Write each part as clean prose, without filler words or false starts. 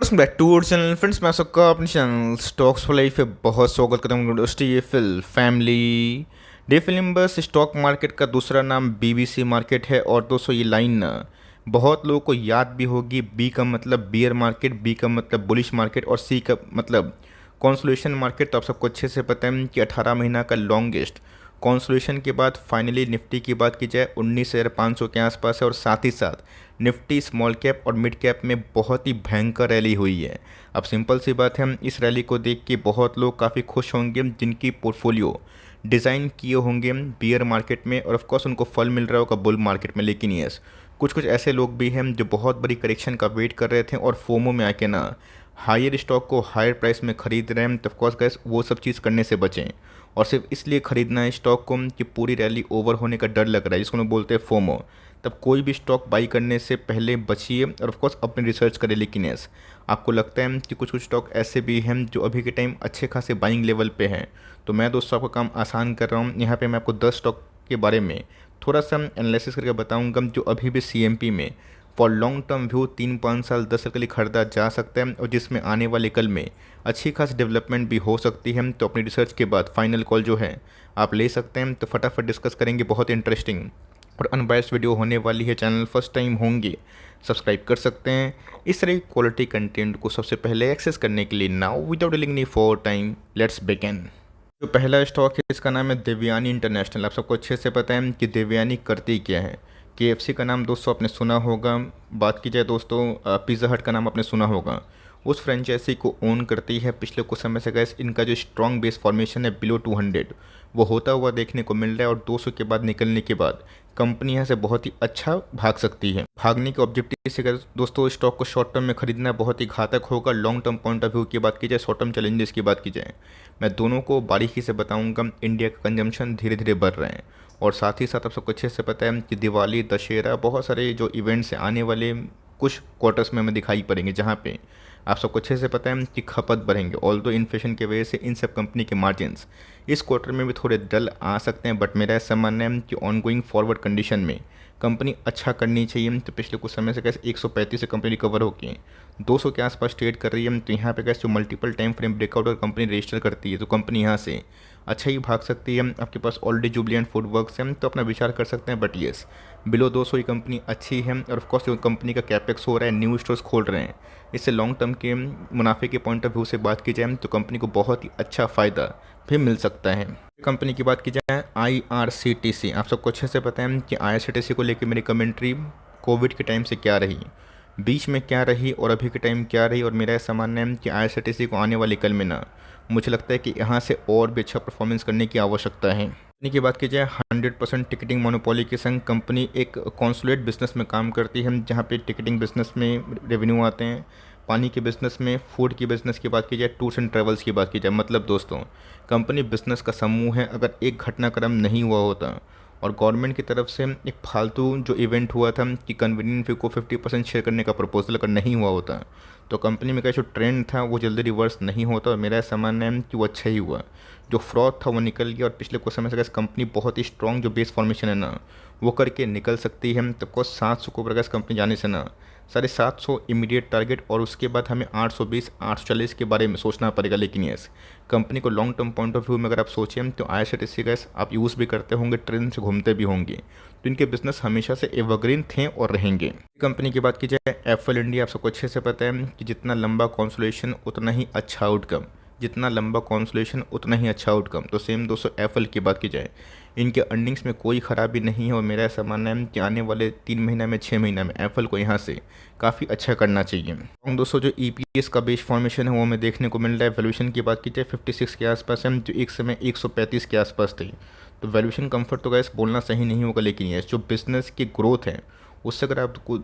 Welcome back to our channel friends. मैं सबका अपने चैनल स्टॉक्स फॉर लाइफ पे बहुत स्वागत करता हूँ। दोस्तों, ये फिल फैमिली डे फिल्म बस स्टॉक मार्केट का दूसरा नाम बीबीसी मार्केट है। और दोस्तों, ये लाइन ना बहुत लोगों को याद भी होगी। बी का मतलब बियर मार्केट, बी का मतलब बुलिश मार्केट और सी का मतलब कॉन्सोलेशन मार्केट। तो आप सबको अच्छे से पता है कि 18 महीना का लॉन्गेस्ट कॉन्सोलेशन के बाद फाइनली निफ्टी की बात की जाए 19,500 के आसपास है। और साथ ही साथ निफ्टी स्मॉल कैप और मिड कैप में बहुत ही भयंकर रैली हुई है। अब सिंपल सी बात है, इस रैली को देख के बहुत लोग काफ़ी खुश होंगे जिनकी पोर्टफोलियो डिज़ाइन किए होंगे बियर मार्केट में, और ऑफ कोर्स उनको फल मिल रहा होगा बुल मार्केट में। लेकिन यस, कुछ कुछ ऐसे लोग भी हैं जो बहुत बड़ी करेक्शन का वेट कर रहे थे और फोमो में आके ना हायर स्टॉक को हायर प्राइस में खरीद रहे हैं। तो ऑफकोर्स गैस, वो सब चीज़ करने से बचें। और सिर्फ इसलिए खरीदना है स्टॉक को कि पूरी रैली ओवर होने का डर लग रहा है, जिसको हम बोलते हैं फोमो। तब कोई भी स्टॉक बाई करने से पहले बचिए और ऑफकोर्स अपनी रिसर्च करें। लेकिन यस, आपको लगता है कि कुछ कुछ स्टॉक ऐसे भी हैं जो अभी के टाइम अच्छे खासे बाइंग लेवल पे हैं, तो मैं दोस्तों आपका काम आसान कर रहा हूँ। यहाँ पे मैं आपको 10 स्टॉक के बारे में थोड़ा सा एनालिसिस करके बताऊँगा जो अभी भी सीएमपी में फॉर लॉन्ग टर्म व्यू 3-5 साल 10 साल के लिए खरीदा जा सकता है, और जिसमें आने वाले कल में अच्छी खासी डेवलपमेंट भी हो सकती है। तो अपनी रिसर्च के बाद फाइनल कॉल जो है आप ले सकते हैं। तो फटाफट डिस्कस करेंगे, बहुत इंटरेस्टिंग और अनबायस्ड वीडियो होने वाली है। चैनल फर्स्ट टाइम होंगे सब्सक्राइब कर सकते हैं इस तरह की क्वालिटी कंटेंट को सबसे पहले एक्सेस करने के लिए। Now without dealing any for time, let's begin. जो पहला स्टॉक है इसका नाम है देवयानी इंटरनेशनल। आप सबको अच्छे से पता है कि देवयानी करती क्या है। केएफसी का नाम दोस्तों आपने सुना होगा। बात की जाए दोस्तों, पिज़्ज़ा हट का नाम आपने सुना होगा। उस फ्रेंचाइजी को ओन करती है। पिछले कुछ समय से गैस इनका जो स्ट्रॉन्ग बेस फॉर्मेशन है बिलो 200 वो होता हुआ देखने को मिल रहा है। और 200 के बाद निकलने के बाद कंपनी यहाँ से बहुत ही अच्छा भाग सकती है। भागने के ऑब्जेक्टिव से अगर दोस्तों स्टॉक को शॉर्ट टर्म में खरीदना बहुत ही घातक होगा। Long term point of view की बात की जाए, शॉर्ट टर्म चैलेंजेस की बात की जाए, मैं दोनों को बारीकी से बताऊंगा। इंडिया का कंजम्पशन धीरे धीरे बढ़ रहे हैं, और साथ ही साथ आप सबको अच्छे से पता है कि दिवाली, दशहरा, बहुत सारे जो इवेंट्स हैं आने वाले कुछ क्वार्टर्स में हमें दिखाई पड़ेंगे, जहाँ पे आप सबको अच्छे से पता है कि खपत बढ़ेंगे। ऑल्दो इन्फ्लेशन की वजह से इन सब कंपनी के मार्जिन्स इस क्वार्टर में भी थोड़े डल आ सकते हैं, बट मेरा ऐसा मानना है कि ऑनगोइंग फॉरवर्ड कंडीशन में कंपनी अच्छा करनी चाहिए। तो पिछले कुछ समय से कैसे 135 से कंपनी रिकवर होकर 200 के आसपास ट्रेड कर रही है। तो यहाँ पे कैसे जो मल्टीपल टाइम फ्रेम ब्रेकआउट और कंपनी रजिस्टर करती है, तो कंपनी यहाँ से अच्छा ही भाग सकती है। आपके पास ऑलरेडी जुबलियंट फूड वर्क्स है तो अपना विचार कर सकते हैं। But yes, below 200 he company अच्छी है। और ऑफकोर्स जो कंपनी का कैपेक्स हो रहा है, न्यू स्टोर्स खोल रहे हैं, इससे लॉन्ग टर्म के मुनाफे के पॉइंट ऑफ व्यू से बात की जाए तो कंपनी को बहुत ही अच्छा फ़ायदा भी मिल सकता है। कंपनी की बात की जाए आईआरसीटीसी, आप सबको अच्छे से पता है कि आईआरसीटीसी को लेकर मेरी कमेंट्री कोविड के टाइम से क्या रही, बीच में क्या रही और अभी के टाइम क्या रही। और मेरा ऐसा मानना है कि आईआरसीटीसी को आने वाले कल में ना मुझे लगता है कि यहाँ से और भी अच्छा परफॉर्मेंस करने की आवश्यकता है। कंपनी की बात की जाए 100% टिकटिंग मोनोपोली के संग कंपनी एक कॉन्सुलेट बिजनेस में काम करती है, जहाँ पे टिकटिंग बिजनेस में रेवेन्यू आते हैं, पानी के बिजनेस में, फूड की बिजनेस की बात की जाए, टूर्स एंड ट्रेवल्स की बात की जाए। मतलब दोस्तों, कंपनी बिजनेस का समूह है। अगर एक घटनाक्रम नहीं हुआ होता और गवर्नमेंट की तरफ से एक फालतू जो इवेंट हुआ था कि कन्वीनियंट फी को 50% शेयर करने का प्रपोजल अगर नहीं हुआ होता, तो कंपनी में का जो ट्रेंड था वो जल्दी रिवर्स नहीं होता। और मेरा ऐसा मानना है कि वो अच्छा ही हुआ, जो फ्रॉड था वो निकल गया। और पिछले कुछ समय से कंपनी बहुत ही स्ट्रॉन्ग जो बेस फॉर्मेशन है ना वो करके निकल सकती है। तब को 700 को अगर कंपनी जाने से ना 750 इमीडिएट टारगेट, और उसके बाद हमें 820 840 के बारे में सोचना पड़ेगा। लेकिन यस, कंपनी को long term point of view में अगर आप सोचें तो आईआरसीटीसी गैस आप यूज़ भी करते होंगे, ट्रेन से घूमते भी होंगे, तो इनके बिजनेस हमेशा से एवरग्रीन थे और रहेंगे। कंपनी की बात की जाए एफएल इंडिया, आप सबको अच्छे से पता है कि जितना लंबा कॉन्सोलेशन उतना ही अच्छा आउटकम, जितना लंबा कॉन्सोलेशन उतना ही अच्छा आउटकम। तो सेम दोस्तों एफएल की बात की जाए, इनके अर्निंग्स में कोई ख़राबी नहीं है। और मेरा ऐसा मानना है कि आने वाले 3 महीना में 6 महीना में एफएल को यहाँ से काफ़ी अच्छा करना चाहिए। और दोस्तों जो ईपीएस का बेस फॉर्मेशन है वो हमें देखने को मिल रहा है। वैल्यूएशन की बात की जाए 56 के आसपास है, जो एक समय 135 के आसपास थी। तो वैल्यूएशन कंफर्ट तो गैस बोलना सही नहीं होगा, लेकिन ये जो बिजनेस की ग्रोथ है उससे अगर आपको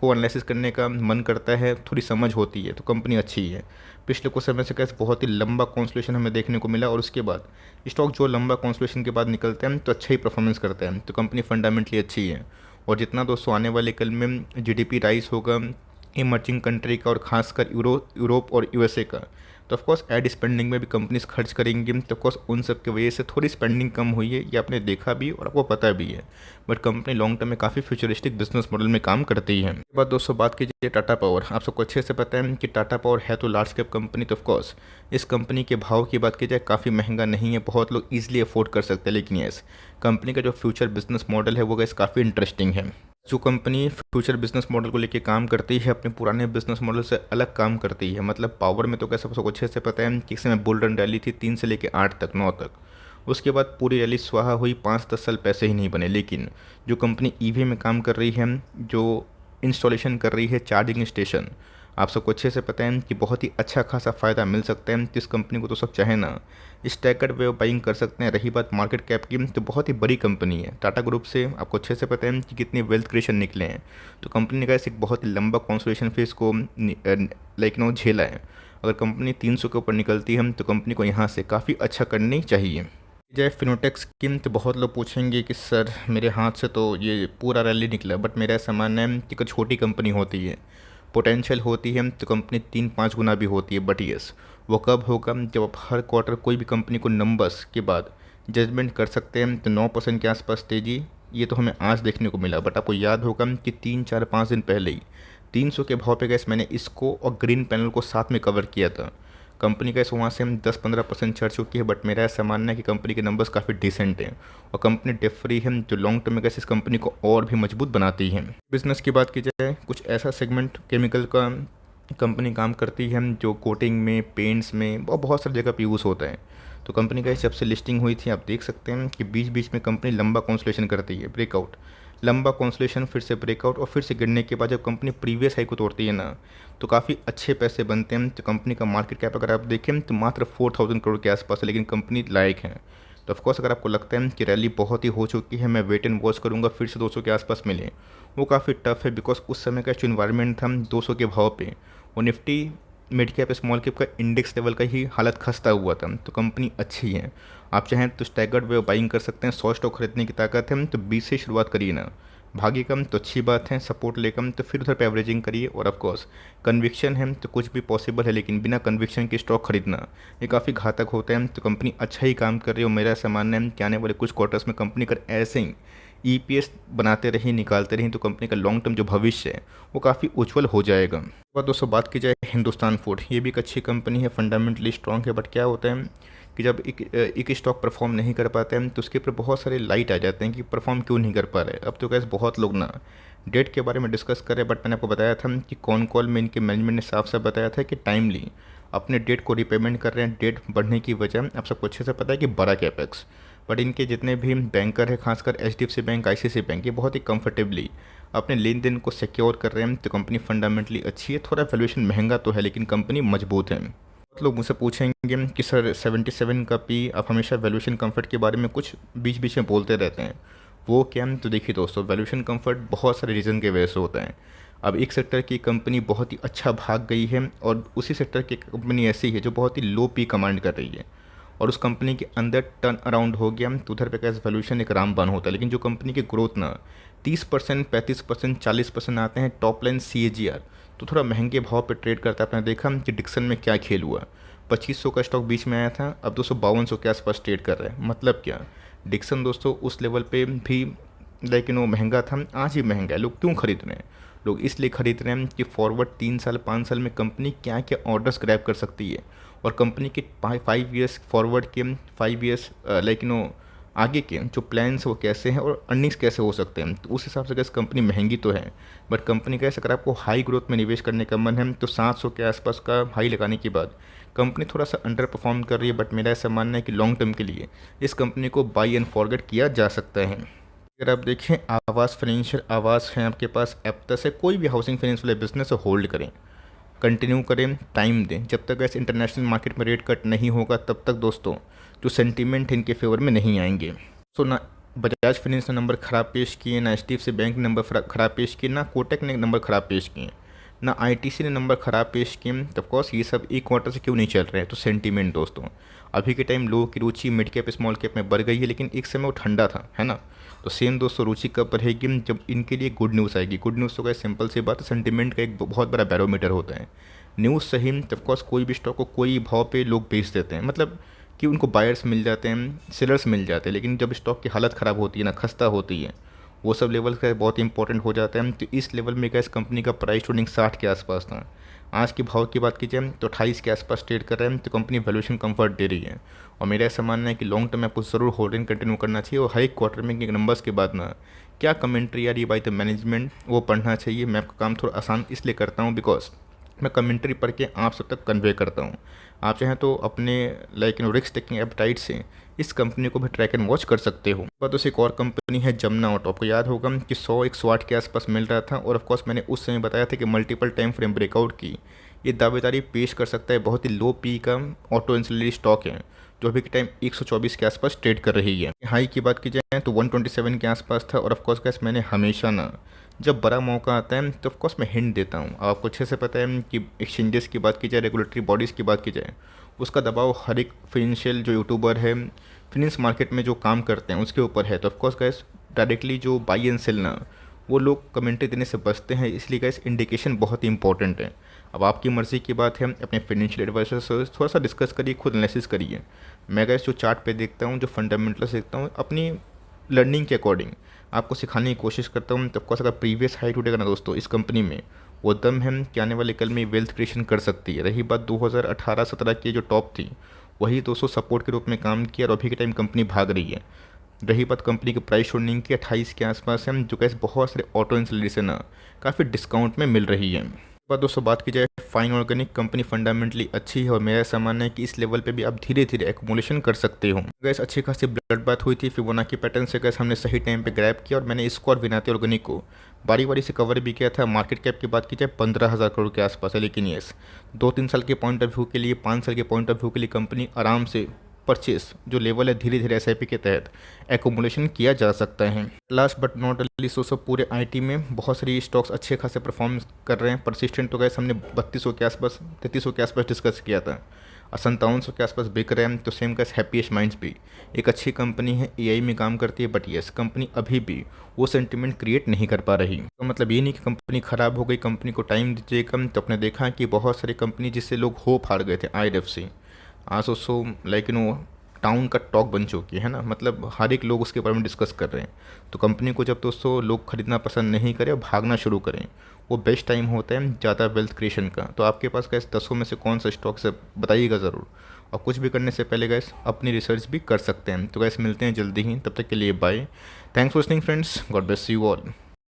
एनालिसिस करने का मन करता है, थोड़ी समझ होती है, तो कंपनी अच्छी है। पिछले कुछ समय से कैसे बहुत ही लंबा कॉन्सोलेशन हमें देखने को मिला, और उसके बाद स्टॉक जो लंबा कॉन्सोलेशन के बाद निकलते हैं तो अच्छा ही परफॉर्मेंस करते हैं। तो कंपनी फंडामेंटली अच्छी है। और जितना दोस्तों आने वाले कल में जीडीपी राइज होगा, इमर्जिंग कंट्री का और खासकर यूरोप और यूएसए का। तो ऑफकोर्स एड स्पेंडिंग में भी कंपनीज खर्च करेंगी, तो ऑफकोर्स उन सब की वजह से थोड़ी स्पेंडिंग कम हुई है, ये आपने देखा भी और आपको पता भी है। बट कंपनी लॉन्ग टर्म में काफ़ी फ्यूचरिस्टिक बिजनेस मॉडल में काम करती है। इसके बाद दोस्तों बात कीजिए टाटा पावर। आप सबको अच्छे से पता है कि टाटा पावर है तो लार्ज कैप कंपनी, तो ऑफकोर्स इस कंपनी के भाव की बात की जाए काफ़ी महंगा नहीं है, बहुत लोग ईजिली अफोर्ड कर सकते हैं। लेकिन यस, कंपनी का जो फ्यूचर बिजनेस मॉडल है वो गैस काफ़ी इंटरेस्टिंग है। जो कंपनी फ्यूचर बिजनेस मॉडल को लेके काम करती है, अपने पुराने बिजनेस मॉडल से अलग काम करती है। मतलब पावर में तो कैसे सबको अच्छे से पता है कि इस समय बुल रन रैली थी 3 से लेके 8 तक 9 तक, उसके बाद पूरी रैली स्वाहा हुई, 5-10 साल पैसे ही नहीं बने। लेकिन जो कंपनी ईवी में काम कर रही है, जो इंस्टॉलेशन कर रही है चार्जिंग स्टेशन, आप सबको अच्छे से पता है कि बहुत ही अच्छा खासा फ़ायदा मिल सकता है। जिस कंपनी को तो सब चाहे ना स्टैगर्ड वे ऑफ बाइंग कर सकते हैं। रही बात मार्केट कैप की, तो बहुत ही बड़ी कंपनी है टाटा ग्रुप से, आपको अच्छे से पता है कि कितनी वेल्थ क्रिएशन निकले हैं। तो कंपनी ने कैसे एक बहुत ही लंबा कंसोलिडेशन फेज को झेला है। अगर कंपनी 300 के ऊपर निकलती है तो कंपनी को यहाँ से काफ़ी अच्छा करनी चाहिए। जय फिनोटेक स्कीम, तो बहुत लोग पूछेंगे कि सर मेरे हाथ से तो ये पूरा रैली निकला, बट मेरा ऐसा मानना है कि कुछ छोटी कंपनी होती है, पोटेंशियल होती है तो कंपनी 3-5 गुना भी होती है। बट यस, वो कब होगा जब आप हर क्वार्टर कोई भी कंपनी को नंबर्स के बाद जजमेंट कर सकते हैं। तो 9% के आसपास तेज़ी, ये तो हमें आज देखने को मिला। बट आपको याद होगा कि 3-4-5 दिन पहले ही 300 के भाव पे गैस मैंने इसको और ग्रीन पैनल को साथ में कवर किया था। कंपनी का इस वहाँ से हम 10-15% चढ़ चुकी है। बट मेरा ऐसा मानना है कि कंपनी के नंबर्स काफ़ी डिसेंट हैं और कंपनी डेट फ्री है, जो लॉन्ग टर्म में कैसे इस कंपनी को और भी मजबूत बनाती है। बिजनेस की बात की जाए, कुछ ऐसा सेगमेंट केमिकल का कंपनी काम करती है जो कोटिंग में, पेंट्स में और बहुत सारी जगह पे यूज़ होता है। तो कंपनी का जब से लिस्टिंग हुई थी, आप देख सकते हैं कि बीच बीच में कंपनी लंबा कंसोलिडेशन करती है, ब्रेकआउट, लंबा कंसोलिडेशन, फिर से ब्रेकआउट और फिर से गिरने के बाद जब कंपनी प्रीवियस हाई को तोड़ती है ना, तो काफ़ी अच्छे पैसे बनते हैं। तो कंपनी का मार्केट कैप अगर आप देखें तो मात्र 4000 करोड़ के आसपास है, लेकिन कंपनी लायक है। तो ऑफकोर्स अगर आपको लगता है कि रैली बहुत ही हो चुकी है, मैं वेट एंड वॉच करूँगा फिर से 200 के आसपास मिले, वो काफ़ी टफ है। बिकॉज उस समय का जो इन्वायरमेंट था 200 के भाव पे, वो Nifty mid cap small cap का इंडेक्स लेवल का ही हालत खस्ता हुआ था। तो कंपनी अच्छी है, आप चाहें तो स्टैगर्ड वे बाइंग कर सकते हैं। 100 स्टॉक खरीदने की ताकत है तो 20 से शुरुआत करिए ना, भागी कम तो अच्छी बात है, सपोर्ट ले कम तो फिर उधर पे एवरेजिंग करिए। और ऑफकोर्स कन्विक्शन है तो कुछ भी पॉसिबल है, लेकिन बिना कन्विक्शन के स्टॉक खरीदना ये काफ़ी घातक होता है। तो कंपनी अच्छा ही काम कर रही है और मेरा ऐसा मानना है कि आने वाले कुछ क्वार्टर्स में कंपनी कर ऐसे ही ईपीएस बनाते रही, निकालते रही, तो कंपनी का लॉन्ग टर्म जो भविष्य है वो काफ़ी उज्जवल हो जाएगा। और दोस्तों बात की जाए हिंदुस्तान फूड, ये भी एक अच्छी कंपनी है, फंडामेंटली स्ट्रॉन्ग है। बट क्या होता है कि जब एक स्टॉक परफॉर्म नहीं कर पाते हैं तो उसके ऊपर बहुत सारे लाइट आ जाते हैं कि परफॉर्म क्यों नहीं कर पा रहे। अब तो कैसे बहुत लोग ना डेट के बारे में डिस्कस कर रहे हैं, बट मैंने आपको बताया था कि कौन कॉल में इनके मैनेजमेंट ने साफ साफ बताया था कि टाइमली अपने डेट को रिपेमेंट कर रहे हैं। डेट बढ़ने की वजह आप सबको अच्छे से पता है कि बड़ा कैपेक्स, बट इनके जितने भी बैंकर हैं, खासकर एचडीएफसी बैंक, आईसीआईसी बैंक, ये बहुत ही कंफर्टेबली अपने लेन देन को सिक्योर कर रहे हैं। तो कंपनी फंडामेंटली अच्छी है, थोड़ा वैल्यूएशन महंगा तो है लेकिन कंपनी मजबूत है। बहुत लोग मुझसे पूछेंगे कि सर 77 का पी, आप हमेशा वैल्यूएशन कंफर्ट के बारे में कुछ बीच बीच में बोलते रहते हैं, वो क्या है? तो देखिए दोस्तों, वैल्यूएशन कंफर्ट बहुत सारे रीज़न के वजह से होता है। अब एक सेक्टर की कंपनी बहुत ही अच्छा भाग गई है और उसी सेक्टर की कंपनी ऐसी है जो बहुत ही लो पी कमांड कर रही है और उस कंपनी के अंदर टर्न अराउंड हो गया, तो उधर पे कैसे वैल्यूएशन एक रामबाण होता है। लेकिन जो कंपनी की ग्रोथ ना 30%, 35%, 40% आते हैं, टॉप लाइन CAGR, तो थोड़ा महंगे भाव पे ट्रेड करता है। आपने देखा कि डिक्सन में क्या खेल हुआ, 2500 का स्टॉक बीच में आया था, अब 252 के आसपास ट्रेड कर रहा है। मतलब क्या, डिक्सन दोस्तों उस लेवल पे भी लेकिन वो महंगा था, आज भी महंगा है। लोग क्यों खरीद रहे हैं? लोग इसलिए खरीद रहे हैं कि फॉरवर्ड 3 साल 5 साल में कंपनी क्या क्या ऑर्डर्स ग्रैब कर सकती है और कंपनी के 5 ईयर्स फॉरवर्ड के 5 ईयर्स आगे के जो प्लान्स वो कैसे हैं और अर्निंग्स कैसे हो सकते हैं। तो उस हिसाब से कैसे कंपनी महंगी तो है, बट कंपनी कैसे, अगर आपको हाई ग्रोथ में निवेश करने का मन है तो 700 के आसपास का हाई लगाने के बाद कंपनी थोड़ा सा अंडर परफॉर्म कर रही है। बट मेरा ऐसा मानना है कि लॉन्ग टर्म के लिए इस कंपनी को बाई एंड फॉरगेट किया जा सकता है। अगर आप देखें आवास फाइनेंशियल, आवास है आपके पास, एप्टस है, कोई भी हाउसिंग फाइनेंस वाले बिजनेस होल्ड करें, कंटिन्यू करें, टाइम दें। जब तक ऐसे इंटरनेशनल मार्केट में रेट कट नहीं होगा तब तक दोस्तों जो सेंटीमेंट है इनके फेवर में नहीं आएंगे। सो ना बजाज फाइनेंस ने नंबर ख़राब पेश किए, ना HDFC बैंक ने नंबर ख़राब पेश किए, ना कोटक ने नंबर ख़राब पेश किए। ना आईटीसी ने नंबर ख़राब पेश किए, तो ऑफकोर्स ये सब एक क्वार्टर से क्यों नहीं चल रहे हैं। तो सेंटीमेंट दोस्तों, अभी के टाइम लोगों की रुचि मिड कैप स्मॉल कैप में बढ़ गई है, लेकिन एक समय वो ठंडा था, है ना। तो सेम दोस्तों रुचि कब बढ़ेगी, जब इनके लिए गुड न्यूज़ आएगी। गुड न्यूज़ तो क्या, सिंपल सी बात, सेंटीमेंट का एक बहुत बड़ा बैरोमीटर होता है। न्यूज़ सही, तो ऑफकोर्स कोई भी स्टॉक को कोई भाव पे लोग बेच देते हैं, मतलब कि उनको बायर्स मिल जाते हैं, सेलर्स मिल जाते हैं। लेकिन जब स्टॉक की हालत ख़राब होती है ना, खस्ता होती है, वो सब लेवल का बहुत इंपॉर्टेंट हो जाता है। तो इस लेवल में क्या, इस कंपनी का प्राइस ट्रेडिंग 60 के आसपास था। आज के भाव की बात कीजिए तो 28 के आसपास ट्रेड कर रहे हैं। तो कंपनी वैल्यूएशन कंफर्ट दे रही है, और मेरा ऐसा मानना है कि लॉन्ग टर्म में आपको ज़रूर होल्डिंग कंटिन्यू करना चाहिए। और हर एक क्वार्टर में नंबर्स के बाद ना क्या कमेंट्री आ रही है बाय द मैनेजमेंट, वो पढ़ना चाहिए। मैं आपका काम थोड़ा आसान इसलिए करता हूँ बिकॉज मैं कमेंट्री पढ़ के आप सब तक कन्वे करता हूँ। आप चाहें तो अपने रिस्क टेकिंग एपेटाइट से इस कंपनी को भी ट्रैक एंड वॉच कर सकते हो। बाद उसे एक और कंपनी है जमुना ऑटो। आपको याद होगा कि 100-108 के आसपास मिल रहा था, और ऑफकोर्स मैंने उस समय बताया था कि मल्टीपल टाइम फ्रेम ब्रेकआउट की ये दावेदारी पेश कर सकता है। बहुत ही लो पी का ऑटो इंसुलरी स्टॉक है, जो अभी के टाइम 124 के आसपास ट्रेड कर रही है। हाई की बात की जाए तो 127 के आसपास था। और ऑफकोर्स गैस मैंने हमेशा ना जब बड़ा मौका आता है तो ऑफकोर्स मैं हिंट देता हूँ। आपको अच्छे से पता है कि एक्सचेंजेस की बात की जाए, रेगुलेटरी बॉडीज़ की बात की जाए, उसका दबाव हर एक फाइनेंशियल जो यूट्यूबर है, फिनेंस मार्केट में जो काम करते हैं उसके ऊपर है। तो ऑफकोर्स गैस डायरेक्टली जो बाई एंड सेल ना, वो लोग कमेंट्री देने से बचते हैं, इसलिए गैस इंडिकेशन बहुत ही इंपॉर्टेंट है। अब आपकी मर्ज़ी की बात है, अपने फाइनेंशियल एडवाइजर से थोड़ा सा डिस्कस करिए, खुद एनालिसिस करिए। मैं गैस जो चार्ट पे देखता हूँ, जो फंडामेंटल्स देखता हूँ, अपनी लर्निंग के अकॉर्डिंग आपको सिखाने की कोशिश करता हूँ। तो ऑफकोर्स अगर प्रीवियस हाइट उठेगा ना दोस्तों इस कंपनी में, वो दम है कि आने वाले कल में वेल्थ क्रिएशन कर सकती है। रही बात 2018-17 की जो टॉप थी, वही 200 सपोर्ट के रूप में काम किया, और अभी के टाइम कंपनी भाग रही है। रही बात कंपनी के प्राइस होल्डिंग की 28 के आसपास है, जो कैसे बहुत सारे ऑटो इंसुलरी से ना काफ़ी डिस्काउंट में मिल रही है। बात दोस्तों बात की जाए फाइन ऑर्गेनिक, कंपनी फंडामेंटली अच्छी है, और मेरा ऐसा मानना है कि इस लेवल पे भी आप धीरे धीरे एक्मुलेशन कर सकते हो। गैस अच्छी खासी ब्लड बात हुई थी, फिबोनाची पैटर्न से गैस हमने सही टाइम पे ग्रैब किया, और मैंने इसको और विनाती ऑर्गेनिक को बारी बारी से कवर भी किया था। मार्केट कैप की बात की जाए 15,000 करोड़ के आसपास है, लेकिन येस 2-3 साल के पॉइंट ऑफ व्यू के लिए, 5 साल के पॉइंट ऑफ व्यू के लिए कंपनी आराम से परचेस जो लेवल है धीरे धीरे एसआईपी के तहत एकोमुलेशन किया जा सकता है। लास्ट बट नॉट लीस्ट दोस्तों, पूरे आईटी में बहुत सारी स्टॉक्स अच्छे खासे परफॉर्म कर रहे हैं। परसिस्टेंट तो गैस हमने 3200 के आसपास 3300 के आसपास डिस्कस किया था, और 5700 के आसपास बिक रहे हैं। तो सेम कैस हैप्पीएस्ट माइंड्स भी एक अच्छी कंपनी है, एआई में काम करती है, बट येस कंपनी अभी भी वो सेंटिमेंट क्रिएट नहीं कर पा रही। तो मतलब ये नहीं कि कंपनी ख़राब हो गई, कंपनी को टाइम दीजिएगा। तो अपने देखा कि बहुत सारी कंपनी जिससे लोग होप हार गए थे, IRFC आज दोस्तों लाइक टाउन का टॉक बन चुकी है ना, मतलब हर एक लोग उसके बारे में डिस्कस कर रहे हैं। तो कंपनी को जब दोस्तों लोग खरीदना पसंद नहीं करें और भागना शुरू करें, वो बेस्ट टाइम होता है ज़्यादा वेल्थ क्रिएशन का। तो आपके पास गैस 10 में से कौन सा स्टॉक से बताइएगा ज़रूर। और कुछ भी करने से पहले गैस अपनी रिसर्च भी कर सकते हैं। तो गैस मिलते हैं जल्दी ही, तब तक के लिए bye. Thanks for listening friends, God bless you all.